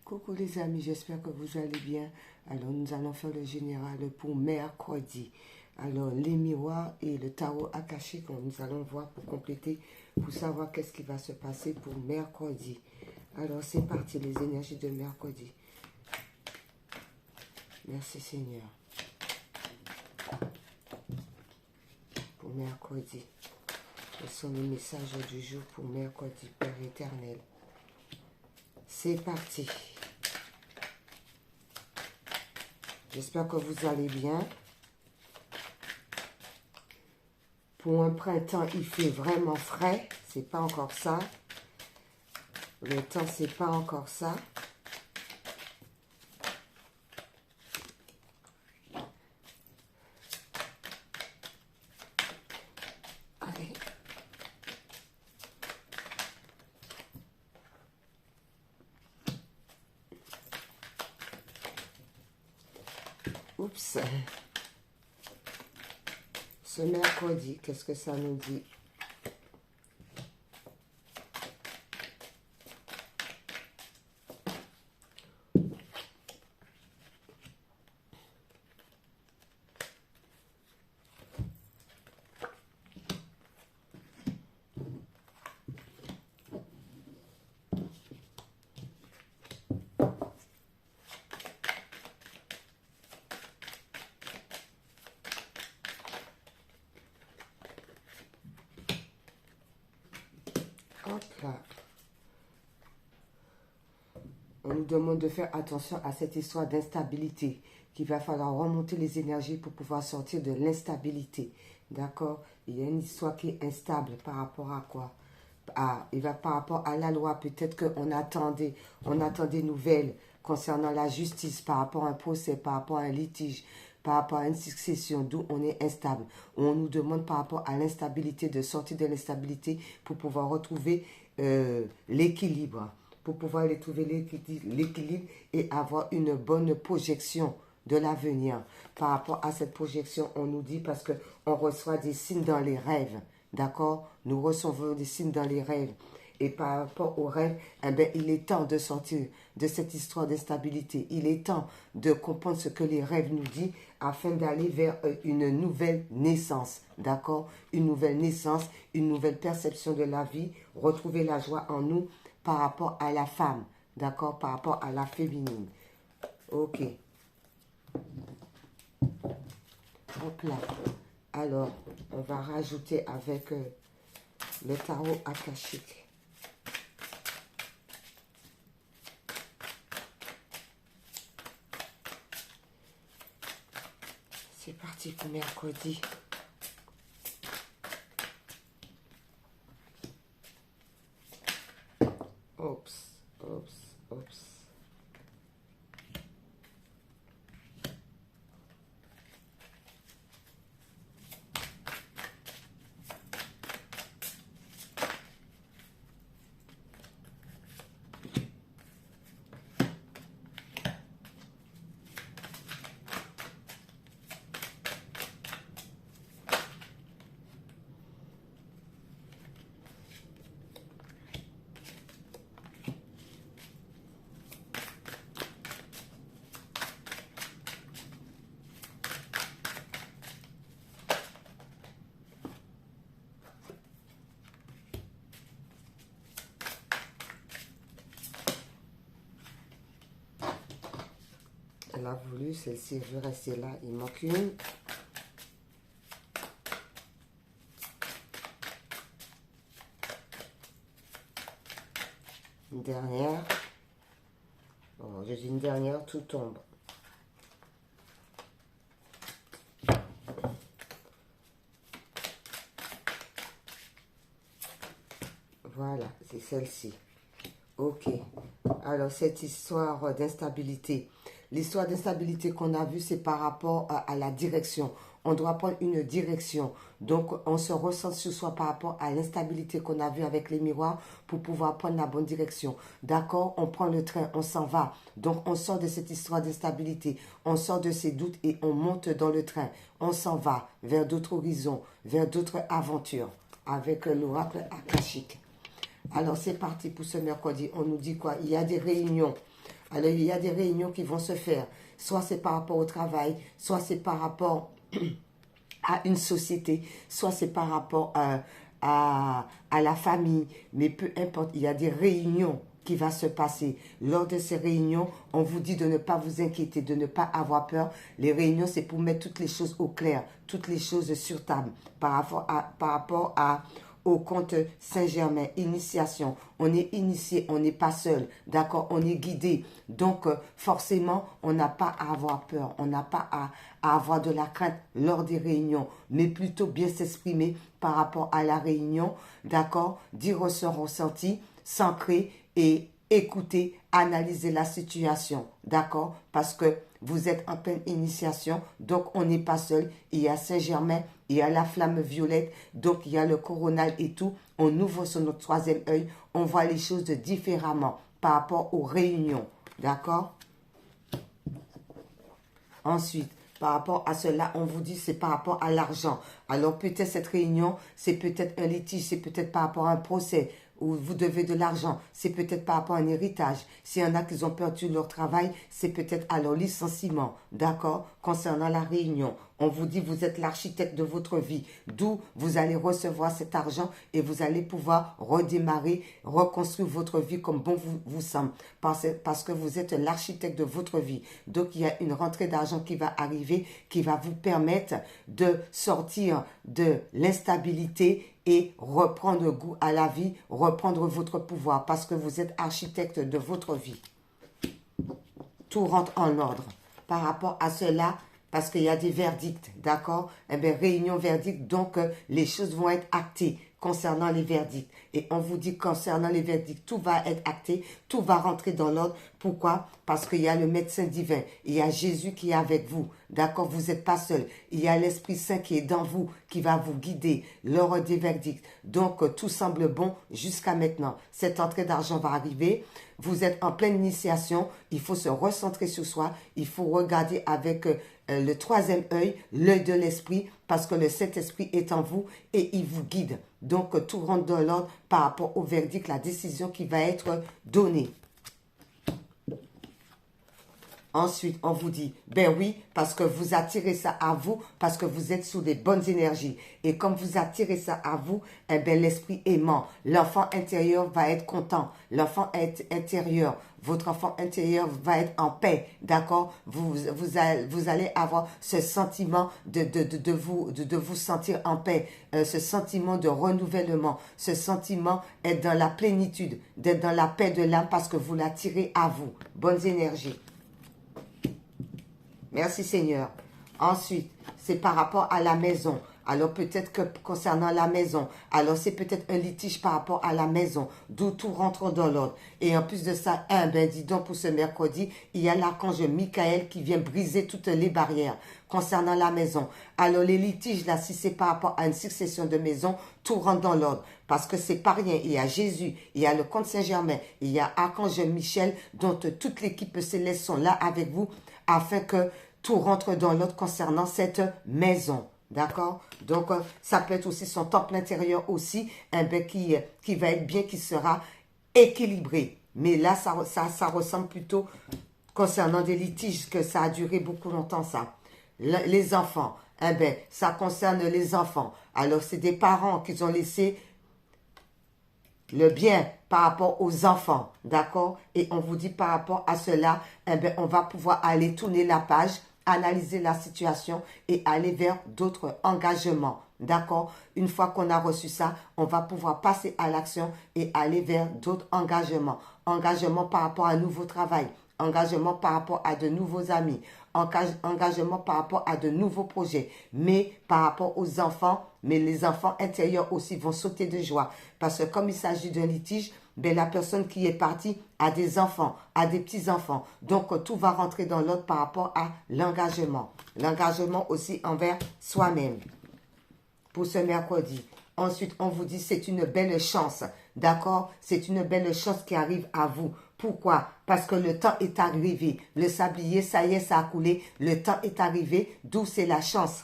Coucou les amis, j'espère que vous allez bien. Alors nous allons faire le général pour mercredi. Alors les miroirs et le tarot akashique, nous allons voir pour compléter, pour savoir qu'est-ce qui va se passer pour mercredi. Alors c'est parti, les énergies de mercredi. Merci Seigneur. Pour mercredi. Quels sont les messages du jour pour mercredi, Père éternel? C'est parti. J'espère que vous allez bien. Pour un printemps, il fait vraiment frais. C'est pas encore ça. Le temps, c'est pas encore ça. Allez. Oups. Ce mercredi, qu'est-ce que ça nous dit? Hop là. On nous demande de faire attention à cette histoire d'instabilité, qu'il va falloir remonter les énergies pour pouvoir sortir de l'instabilité. D'accord? Il y a une histoire qui est instable par rapport à quoi? Il va par rapport à la loi. Peut-être qu'on attend des nouvelles concernant la justice, par rapport à un procès, par rapport à un litige, par rapport à une succession d'où on est instable. On nous demande par rapport à l'instabilité de sortir de l'instabilité pour pouvoir retrouver l'équilibre. Pour pouvoir retrouver l'équilibre et avoir une bonne projection de l'avenir. Par rapport à cette projection, on nous dit parce qu'on reçoit des signes dans les rêves. D'accord? Nous recevons des signes dans les rêves. Et par rapport aux rêves, eh bien, il est temps de sortir de cette histoire d'instabilité. Il est temps de comprendre ce que les rêves nous disent afin d'aller vers une nouvelle naissance. D'accord? Une nouvelle naissance, une nouvelle perception de la vie. Retrouver la joie en nous par rapport à la femme. D'accord? Par rapport à la féminine. Ok. Hop là. Alors, on va rajouter avec le tarot akashique. C'est parti pour mercredi. Oups, oups, oups. Elle a voulu, celle-ci veut rester là. Il manque une. Une dernière. Oh, je dis une dernière, tout tombe. Voilà, c'est celle-ci. Ok. Alors, cette histoire d'instabilité. L'histoire d'instabilité qu'on a vue, c'est par rapport à la direction. On doit prendre une direction. Donc, on se ressent sur soi par rapport à l'instabilité qu'on a vue avec les miroirs pour pouvoir prendre la bonne direction. D'accord? On prend le train, on s'en va. Donc, on sort de cette histoire d'instabilité. On sort de ces doutes et on monte dans le train. On s'en va vers d'autres horizons, vers d'autres aventures avec l'oracle akashique. Alors, c'est parti pour ce mercredi. On nous dit quoi? Il y a des réunions Alors, il y a des réunions qui vont se faire. Soit c'est par rapport au travail, soit c'est par rapport à une société, soit c'est par rapport à la famille. Mais peu importe, il y a des réunions qui vont se passer. Lors de ces réunions, on vous dit de ne pas vous inquiéter, de ne pas avoir peur. Les réunions, c'est pour mettre toutes les choses au clair, toutes les choses sur table par rapport au compte Saint-Germain, initiation. On est initié, on n'est pas seul, d'accord, on est guidé. Donc, forcément, on n'a pas à avoir peur, on n'a pas à avoir de la crainte lors des réunions, mais plutôt bien s'exprimer par rapport à la réunion, d'accord, dire son ressenti, s'ancrer et écouter, analyser la situation, d'accord, parce que vous êtes en pleine initiation, donc on n'est pas seul. Il y a Saint-Germain, il y a la flamme violette, donc il y a le coronal et tout. On ouvre sur notre troisième œil, on voit les choses différemment par rapport aux réunions, d'accord. Ensuite, par rapport à cela, on vous dit c'est par rapport à l'argent. Alors peut-être cette réunion, c'est peut-être un litige, c'est peut-être par rapport à un procès où vous devez de l'argent, c'est peut-être par rapport à un héritage. S'il y en a qui ont perdu leur travail, c'est peut-être à leur licenciement, d'accord, concernant la réunion. On vous dit vous êtes l'architecte de votre vie, d'où vous allez recevoir cet argent et vous allez pouvoir redémarrer, reconstruire votre vie comme bon vous semble, parce que vous êtes l'architecte de votre vie. Donc il y a une rentrée d'argent qui va arriver, qui va vous permettre de sortir de l'instabilité et reprendre goût à la vie, reprendre votre pouvoir, parce que vous êtes architecte de votre vie. Tout rentre en ordre. Par rapport à cela, parce qu'il y a des verdicts, d'accord? Eh bien, réunion verdict, donc les choses vont être actées concernant les verdicts. Et on vous dit concernant les verdicts, tout va être acté, tout va rentrer dans l'ordre. Pourquoi? Parce qu'il y a le médecin divin, il y a Jésus qui est avec vous, d'accord? Vous n'êtes pas seul. Il y a l'Esprit Saint qui est dans vous, qui va vous guider lors des verdicts. Donc, tout semble bon jusqu'à maintenant. Cette entrée d'argent va arriver. Vous êtes en pleine initiation. Il faut se recentrer sur soi. Il faut regarder avec le troisième œil, l'œil de l'esprit, parce que le Saint-Esprit est en vous et il vous guide. Donc, tout rentre dans l'ordre par rapport au verdict, la décision qui va être donnée. Ensuite, on vous dit, ben oui, parce que vous attirez ça à vous, parce que vous êtes sous des bonnes énergies. Et comme vous attirez ça à vous, eh ben l'esprit aimant, l'enfant intérieur va être content. L'enfant intérieur, votre enfant intérieur va être en paix, d'accord? Vous allez avoir ce sentiment de vous sentir en paix, ce sentiment de renouvellement, ce sentiment d'être dans la plénitude, d'être dans la paix de l'âme parce que vous l'attirez à vous. Bonnes énergies. Merci Seigneur. Ensuite, c'est par rapport à la maison. Alors peut-être que concernant la maison, alors c'est peut-être un litige par rapport à la maison, d'où tout rentre dans l'ordre. Et en plus de ça, ben dis donc pour ce mercredi, il y a l'archange Michael qui vient briser toutes les barrières concernant la maison. Alors les litiges là, si c'est par rapport à une succession de maisons, tout rentre dans l'ordre. Parce que c'est pas rien. Il y a Jésus, il y a le comte Saint-Germain, il y a archange Michel, dont toute l'équipe céleste sont là avec vous, afin que tout rentre dans l'ordre concernant cette maison. D'accord? Donc, ça peut être aussi son temple intérieur aussi, qui va être bien, qui sera équilibré. Mais là, ça ressemble plutôt concernant des litiges, que ça a duré beaucoup longtemps, ça. Les enfants, ça concerne les enfants. Alors, c'est des parents qui ont laissé le bien par rapport aux enfants, d'accord? Et on vous dit par rapport à cela, on va pouvoir aller tourner la page, analyser la situation et aller vers d'autres engagements, d'accord? Une fois qu'on a reçu ça, on va pouvoir passer à l'action et aller vers d'autres engagements. Engagement par rapport à un nouveau travail, engagement par rapport à de nouveaux amis, engagement par rapport à de nouveaux projets, mais par rapport aux enfants, mais les enfants intérieurs aussi vont sauter de joie. Parce que comme il s'agit d'un litige, la personne qui est partie a des enfants, a des petits-enfants. Donc, tout va rentrer dans l'ordre par rapport à l'engagement. L'engagement aussi envers soi-même pour ce mercredi. Ensuite, on vous dit c'est une belle chance. D'accord? C'est une belle chance qui arrive à vous. Pourquoi? Parce que le temps est arrivé. Le sablier, ça y est, ça a coulé. Le temps est arrivé, d'où c'est la chance.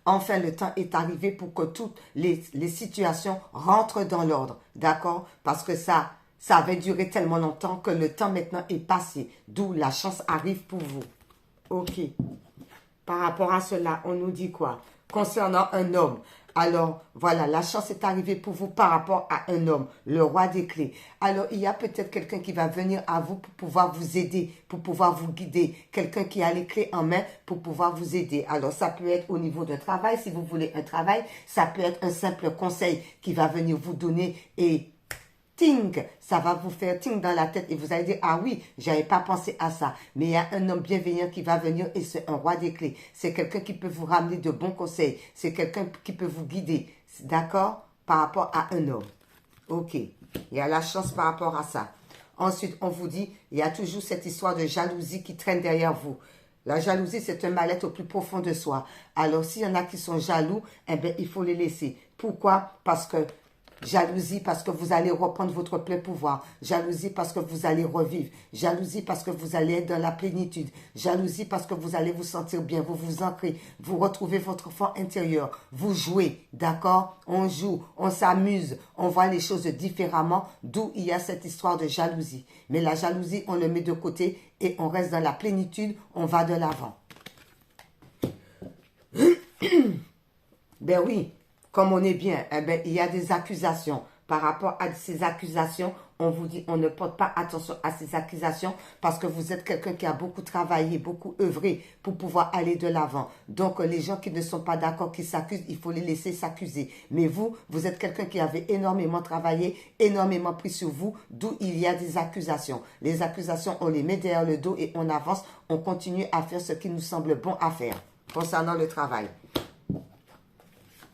Enfin, le temps est arrivé pour que toutes les situations rentrent dans l'ordre. D'accord? Parce que ça Ça avait duré tellement longtemps que le temps maintenant est passé. D'où la chance arrive pour vous. Ok. Par rapport à cela, on nous dit quoi? Concernant un homme. Alors, voilà, la chance est arrivée pour vous par rapport à un homme, le roi des clés. Alors, il y a peut-être quelqu'un qui va venir à vous pour pouvoir vous aider, pour pouvoir vous guider. Quelqu'un qui a les clés en main pour pouvoir vous aider. Alors, ça peut être au niveau d'un travail, si vous voulez un travail. Ça peut être un simple conseil qui va venir vous donner et ting, ça va vous faire ting dans la tête et vous allez dire, ah oui, j'avais pas pensé à ça. Mais il y a un homme bienveillant qui va venir et c'est un roi des clés. C'est quelqu'un qui peut vous ramener de bons conseils. C'est quelqu'un qui peut vous guider. D'accord? Par rapport à un homme. Ok. Il y a la chance par rapport à ça. Ensuite, on vous dit, il y a toujours cette histoire de jalousie qui traîne derrière vous. La jalousie, c'est un mal-être au plus profond de soi. Alors, s'il y en a qui sont jaloux, eh bien, il faut les laisser. Pourquoi? Parce que jalousie parce que vous allez reprendre votre plein pouvoir. Jalousie parce que vous allez revivre. Jalousie parce que vous allez être dans la plénitude. Jalousie parce que vous allez vous sentir bien. Vous vous ancrez. Vous retrouvez votre fort intérieur. Vous jouez. D'accord? On joue. On s'amuse. On voit les choses différemment. D'où il y a cette histoire de jalousie. Mais la jalousie, on le met de côté et on reste dans la plénitude. On va de l'avant. Ben oui. Comme on est bien, eh bien, il y a des accusations. Par rapport à ces accusations, on vous dit, on ne porte pas attention à ces accusations parce que vous êtes quelqu'un qui a beaucoup travaillé, beaucoup œuvré pour pouvoir aller de l'avant. Donc, les gens qui ne sont pas d'accord, qui s'accusent, il faut les laisser s'accuser. Mais vous, vous êtes quelqu'un qui avait énormément travaillé, énormément pris sur vous, d'où il y a des accusations. Les accusations, on les met derrière le dos et on avance, on continue à faire ce qui nous semble bon à faire concernant le travail.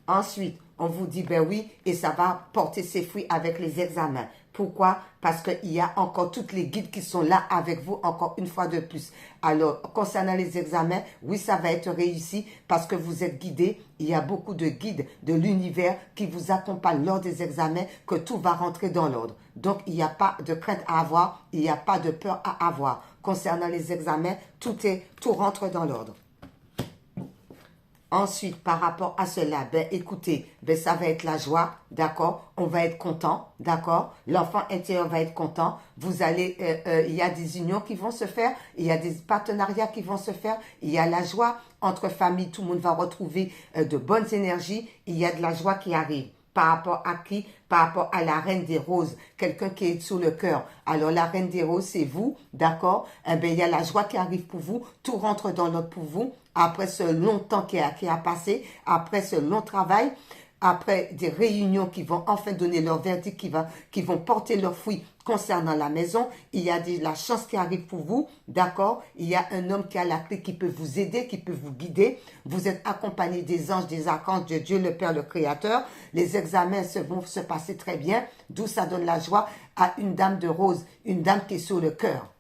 Ensuite, on vous dit, ben oui, et ça va porter ses fruits avec les examens. Pourquoi? Parce qu'il y a encore toutes les guides qui sont là avec vous, encore une fois de plus. Alors, concernant les examens, oui, ça va être réussi parce que vous êtes guidés. Il y a beaucoup de guides de l'univers qui vous accompagnent lors des examens, que tout va rentrer dans l'ordre. Donc, il n'y a pas de crainte à avoir, il n'y a pas de peur à avoir. Concernant les examens, tout rentre dans l'ordre. Ensuite, par rapport à cela, ben écoutez, ben ça va être la joie, d'accord? On va être content, d'accord? L'enfant intérieur va être content. Vous allez, il y a des unions qui vont se faire, il y a des partenariats qui vont se faire, il y a la joie entre familles, tout le monde va retrouver de bonnes énergies, il y a de la joie qui arrive. Par rapport à qui? Par rapport à la reine des roses, quelqu'un qui est sous le cœur. Alors la reine des roses, c'est vous, d'accord? Eh bien, il y a la joie qui arrive pour vous, tout rentre dans l'ordre pour vous. Après ce long temps qui a passé, après ce long travail, après des réunions qui vont enfin donner leur verdict, qui vont porter leurs fruits concernant la maison, il y a de la chance qui arrive pour vous, d'accord? Il y a un homme qui a la clé, qui peut vous aider, qui peut vous guider. Vous êtes accompagné des anges, des archanges, de Dieu le Père, le Créateur. Les examens vont se passer très bien, d'où ça donne la joie à une dame de rose, une dame qui est sur le cœur.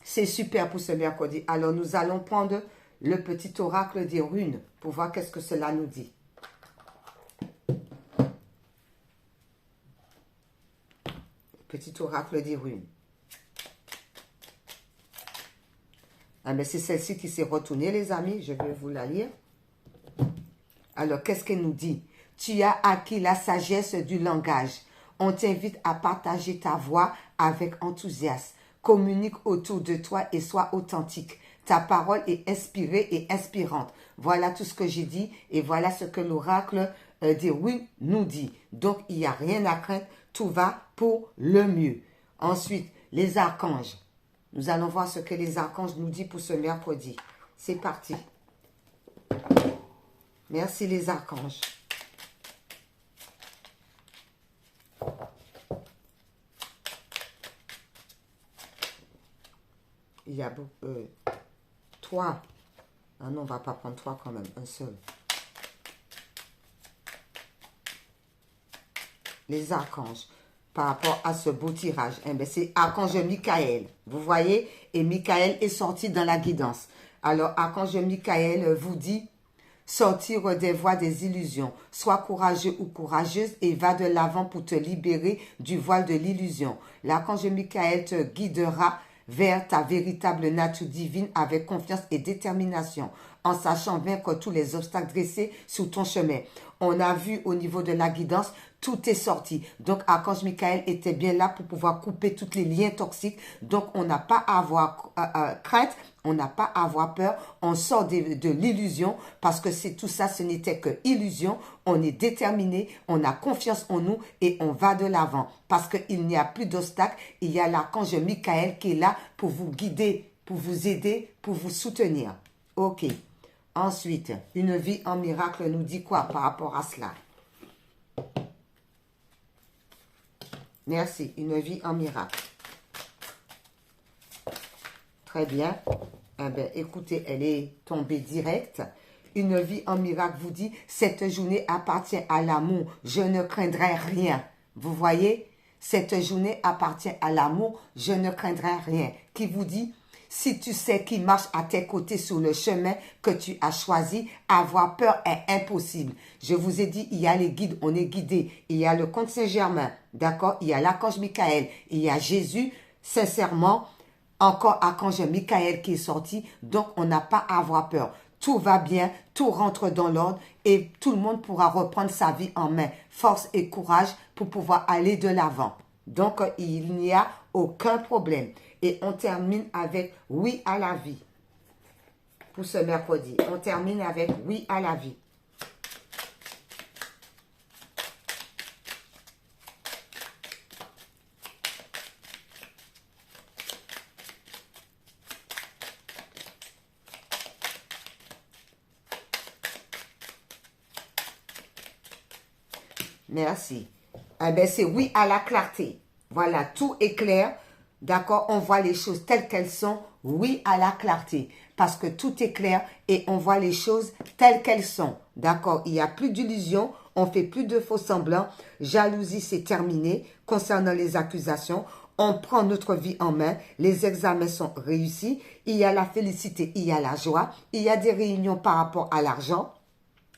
C'est super pour ce mercredi. Alors, nous allons prendre le petit oracle des runes pour voir qu'est-ce que cela nous dit. Petit oracle des runes. Ah, mais c'est celle-ci qui s'est retournée, les amis. Je vais vous la lire. Alors, qu'est-ce qu'elle nous dit? Tu as acquis la sagesse du langage. On t'invite à partager ta voix avec enthousiasme. Communique autour de toi et sois authentique. Ta parole est inspirée et inspirante. Voilà tout ce que j'ai dit et voilà ce que l'oracle des runes nous dit. Donc, il n'y a rien à craindre. Tout va pour le mieux. Ensuite, les archanges. Nous allons voir ce que les archanges nous disent pour ce mercredi. C'est parti. Merci les archanges. Il y a 3. Ah non, on ne va pas prendre 3 quand même, un seul. Les archanges, par rapport à ce beau tirage, eh bien, c'est archange Michael. Vous voyez? Et Michael est sorti dans la guidance. Alors, archange Michael vous dit, sortir des voies des illusions. Sois courageux ou courageuse et va de l'avant pour te libérer du voile de l'illusion. L'archange Michael te guidera vers ta véritable nature divine avec confiance et détermination. en sachant vaincre tous les obstacles dressés sur ton chemin. On a vu au niveau de la guidance, tout est sorti. Donc, Archange Michael était bien là pour pouvoir couper tous les liens toxiques. Donc, on n'a pas à avoir crainte, on n'a pas à avoir peur. On sort de l'illusion parce que c'est tout ça, ce n'était que illusion. On est déterminé, on a confiance en nous et on va de l'avant. Parce qu'il n'y a plus d'obstacles. Il y a l'Archange Michael qui est là pour vous guider, pour vous aider, pour vous soutenir. Ok. Ensuite, une vie en miracle nous dit quoi par rapport à cela? Merci, une vie en miracle. Très bien. Eh bien, écoutez, elle est tombée directe. Une vie en miracle vous dit, cette journée appartient à l'amour, je ne craindrai rien. Vous voyez? Cette journée appartient à l'amour, je ne craindrai rien. Qui vous dit? Si tu sais qui marche à tes côtés sur le chemin que tu as choisi, avoir peur est impossible. Je vous ai dit, il y a les guides, on est guidé. Il y a le comte Saint-Germain, d'accord? Il y a l'Archange Michael, il y a Jésus. Sincèrement, encore Archange Michael qui est sorti, donc on n'a pas à avoir peur. Tout va bien, tout rentre dans l'ordre et tout le monde pourra reprendre sa vie en main. Force et courage pour pouvoir aller de l'avant. Donc, il n'y a aucun problème. Et on termine avec oui à la vie. Pour ce mercredi, on termine avec oui à la vie. Merci. Eh bien, c'est oui à la clarté. Voilà, tout est clair. D'accord, on voit les choses telles qu'elles sont. Oui à la clarté. Parce que tout est clair et on voit les choses telles qu'elles sont. D'accord, il n'y a plus d'illusions. On ne fait plus de faux semblants. Jalousie, c'est terminé. Concernant les accusations, on prend notre vie en main. Les examens sont réussis. Il y a la félicité, il y a la joie. Il y a des réunions par rapport à l'argent.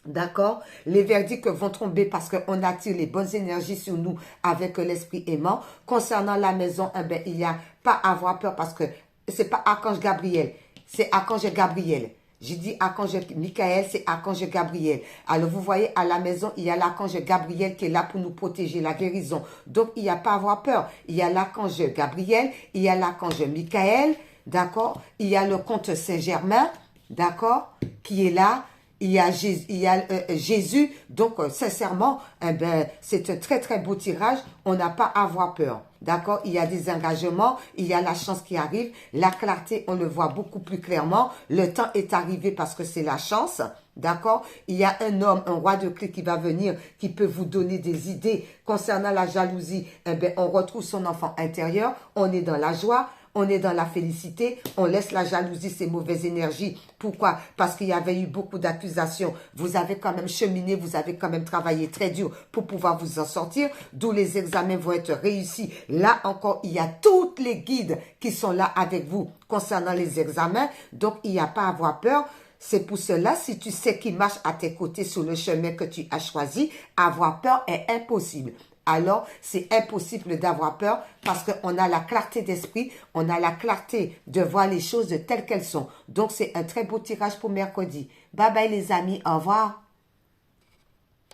D'accord? Les verdicts vont tomber parce qu'on attire les bonnes énergies sur nous avec l'esprit aimant. Concernant la maison, eh bien, il n'y a pas à avoir peur parce que c'est pas Archange Gabriel, c'est Archange Gabriel. J'ai dit Archange Michael, c'est Archange Gabriel. Alors, vous voyez, à la maison, il y a l'Archange Gabriel qui est là pour nous protéger, la guérison. Donc, il n'y a pas à avoir peur. Il y a l'Archange Gabriel, il y a l'Archange Michael, d'accord? Il y a le comte Saint-Germain, d'accord? Qui est là. Il y a Jésus, donc sincèrement, eh ben, c'est un très très beau tirage, on n'a pas à avoir peur, d'accord? Il y a des engagements, il y a la chance qui arrive, la clarté, on le voit beaucoup plus clairement, le temps est arrivé parce que c'est la chance, d'accord? Il y a un homme, un roi de clés qui va venir, qui peut vous donner des idées concernant la jalousie, eh ben, on retrouve son enfant intérieur, on est dans la joie, on est dans la félicité, on laisse la jalousie, ces mauvaises énergies. Pourquoi? Parce qu'il y avait eu beaucoup d'accusations. Vous avez quand même cheminé, vous avez quand même travaillé très dur pour pouvoir vous en sortir, d'où les examens vont être réussis. Là encore, il y a toutes les guides qui sont là avec vous concernant les examens. Donc, il n'y a pas à avoir peur. C'est pour cela, si tu sais qui marche à tes côtés sur le chemin que tu as choisi, avoir peur est impossible. Alors, c'est impossible d'avoir peur parce qu'on a la clarté d'esprit, on a la clarté de voir les choses telles qu'elles sont. Donc, c'est un très beau tirage pour mercredi. Bye bye les amis, au revoir.